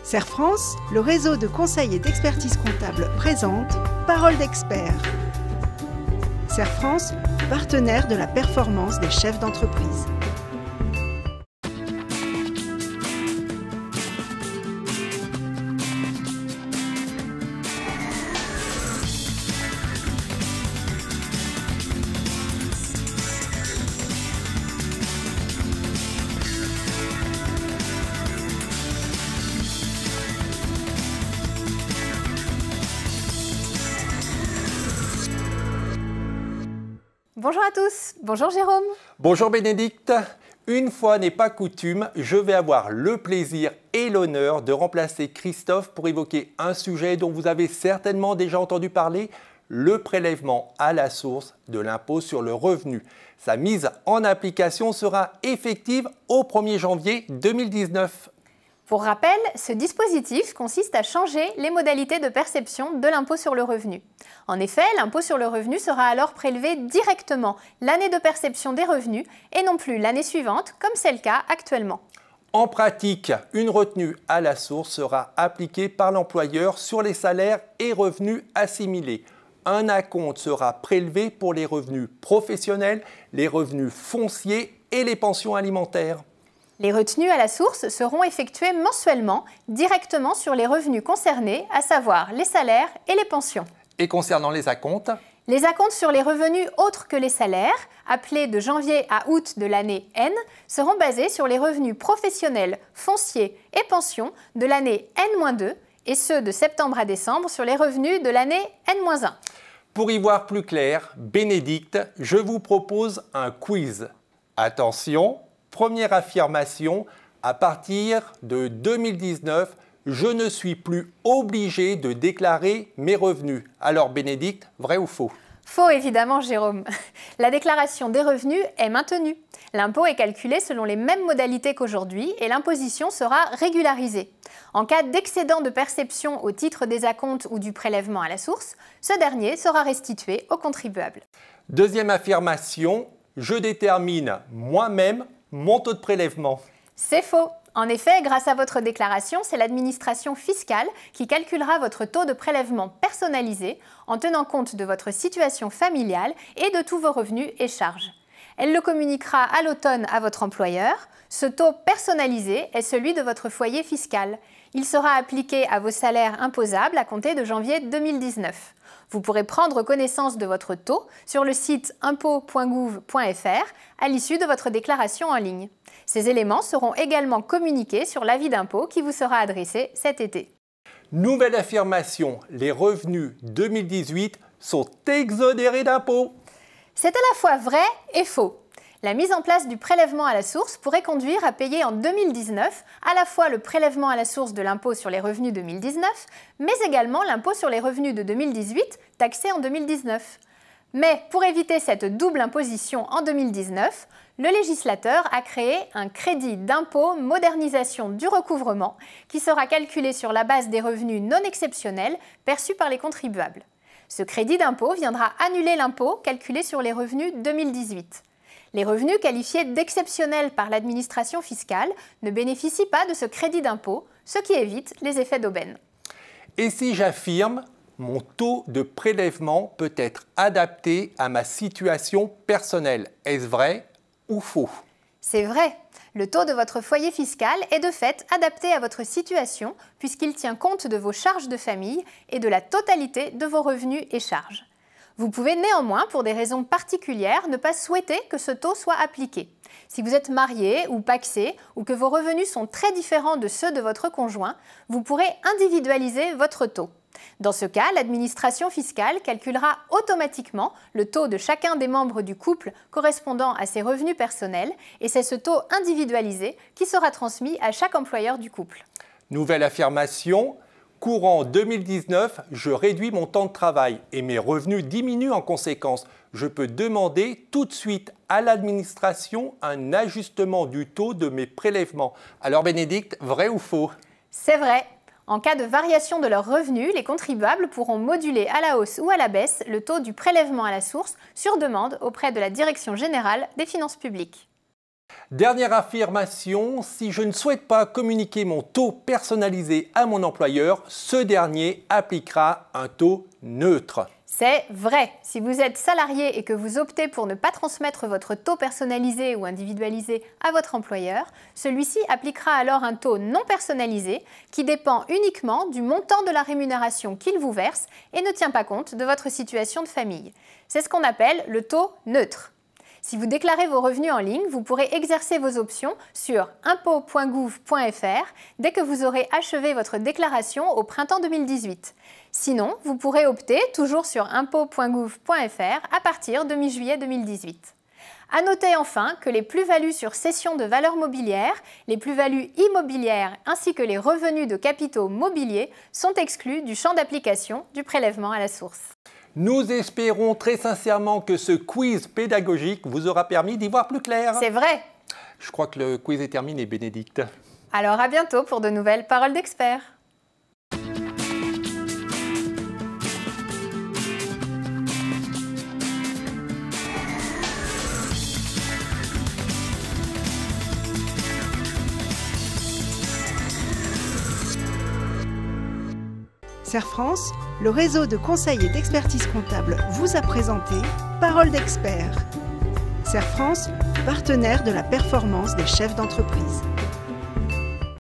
Serre France, le réseau de conseil et d'expertise comptable présente Parole d'expert. Serre France, partenaire de la performance des chefs d'entreprise. Bonjour à tous, bonjour Jérôme. Bonjour Bénédicte. Une fois n'est pas coutume, je vais avoir le plaisir et l'honneur de remplacer Christophe pour évoquer un sujet dont vous avez certainement déjà entendu parler, le prélèvement à la source de l'impôt sur le revenu. Sa mise en application sera effective au 1er janvier 2019. Pour rappel, ce dispositif consiste à changer les modalités de perception de l'impôt sur le revenu. En effet, l'impôt sur le revenu sera alors prélevé directement l'année de perception des revenus et non plus l'année suivante, comme c'est le cas actuellement. En pratique, une retenue à la source sera appliquée par l'employeur sur les salaires et revenus assimilés. Un acompte sera prélevé pour les revenus professionnels, les revenus fonciers et les pensions alimentaires. Les retenues à la source seront effectuées mensuellement, directement sur les revenus concernés, à savoir les salaires et les pensions. Et concernant les acomptes? Les acomptes sur les revenus autres que les salaires, appelés de janvier à août de l'année N, seront basés sur les revenus professionnels, fonciers et pensions de l'année N-2 et ceux de septembre à décembre sur les revenus de l'année N-1. Pour y voir plus clair, Bénédicte, je vous propose un quiz. Attention! Première affirmation, à partir de 2019, je ne suis plus obligé de déclarer mes revenus. Alors Bénédicte, vrai ou faux? Faux évidemment Jérôme. La déclaration des revenus est maintenue. L'impôt est calculé selon les mêmes modalités qu'aujourd'hui et l'imposition sera régularisée. En cas d'excédent de perception au titre des acomptes ou du prélèvement à la source, ce dernier sera restitué au contribuable. Deuxième affirmation, je détermine moi-même mon taux de prélèvement. C'est faux. En effet, grâce à votre déclaration, c'est l'administration fiscale qui calculera votre taux de prélèvement personnalisé en tenant compte de votre situation familiale et de tous vos revenus et charges. Elle le communiquera à l'automne à votre employeur. Ce taux personnalisé est celui de votre foyer fiscal. Il sera appliqué à vos salaires imposables à compter de janvier 2019. Vous pourrez prendre connaissance de votre taux sur le site impôt.gouv.fr à l'issue de votre déclaration en ligne. Ces éléments seront également communiqués sur l'avis d'impôt qui vous sera adressé cet été. Nouvelle affirmation, les revenus 2018 sont exonérés d'impôts. C'est à la fois vrai et faux. La mise en place du prélèvement à la source pourrait conduire à payer en 2019 à la fois le prélèvement à la source de l'impôt sur les revenus 2019, mais également l'impôt sur les revenus de 2018, taxé en 2019. Mais pour éviter cette double imposition en 2019, le législateur a créé un crédit d'impôt modernisation du recouvrement qui sera calculé sur la base des revenus non exceptionnels perçus par les contribuables. Ce crédit d'impôt viendra annuler l'impôt calculé sur les revenus 2018. Les revenus qualifiés d'exceptionnels par l'administration fiscale ne bénéficient pas de ce crédit d'impôt, ce qui évite les effets d'aubaine. Et si j'affirme, mon taux de prélèvement peut être adapté à ma situation personnelle, est-ce vrai ou faux? C'est vrai. Le taux de votre foyer fiscal est de fait adapté à votre situation puisqu'il tient compte de vos charges de famille et de la totalité de vos revenus et charges. Vous pouvez néanmoins, pour des raisons particulières, ne pas souhaiter que ce taux soit appliqué. Si vous êtes marié ou pacsé ou que vos revenus sont très différents de ceux de votre conjoint, vous pourrez individualiser votre taux. Dans ce cas, l'administration fiscale calculera automatiquement le taux de chacun des membres du couple correspondant à ses revenus personnels et c'est ce taux individualisé qui sera transmis à chaque employeur du couple. Nouvelle affirmation. Courant 2019, je réduis mon temps de travail et mes revenus diminuent en conséquence. Je peux demander tout de suite à l'administration un ajustement du taux de mes prélèvements. Alors Bénédicte, vrai ou faux? C'est vrai. En cas de variation de leurs revenus, les contribuables pourront moduler à la hausse ou à la baisse le taux du prélèvement à la source sur demande auprès de la Direction générale des finances publiques. Dernière affirmation, si je ne souhaite pas communiquer mon taux personnalisé à mon employeur, ce dernier appliquera un taux neutre. C'est vrai. Si vous êtes salarié et que vous optez pour ne pas transmettre votre taux personnalisé ou individualisé à votre employeur, celui-ci appliquera alors un taux non personnalisé qui dépend uniquement du montant de la rémunération qu'il vous verse et ne tient pas compte de votre situation de famille. C'est ce qu'on appelle le taux neutre. Si vous déclarez vos revenus en ligne, vous pourrez exercer vos options sur impôts.gouv.fr dès que vous aurez achevé votre déclaration au printemps 2018. Sinon, vous pourrez opter, toujours sur impôts.gouv.fr, à partir de mi-juillet 2018. À noter enfin que les plus-values sur cession de valeurs mobilières, les plus-values immobilières ainsi que les revenus de capitaux mobiliers sont exclus du champ d'application du prélèvement à la source. Nous espérons très sincèrement que ce quiz pédagogique vous aura permis d'y voir plus clair. C'est vrai. Je crois que le quiz est terminé, Bénédicte. Alors à bientôt pour de nouvelles paroles d'experts. CERF France, le réseau de conseils et d'expertise comptable vous a présenté Paroles d'experts. CERF France, partenaire de la performance des chefs d'entreprise.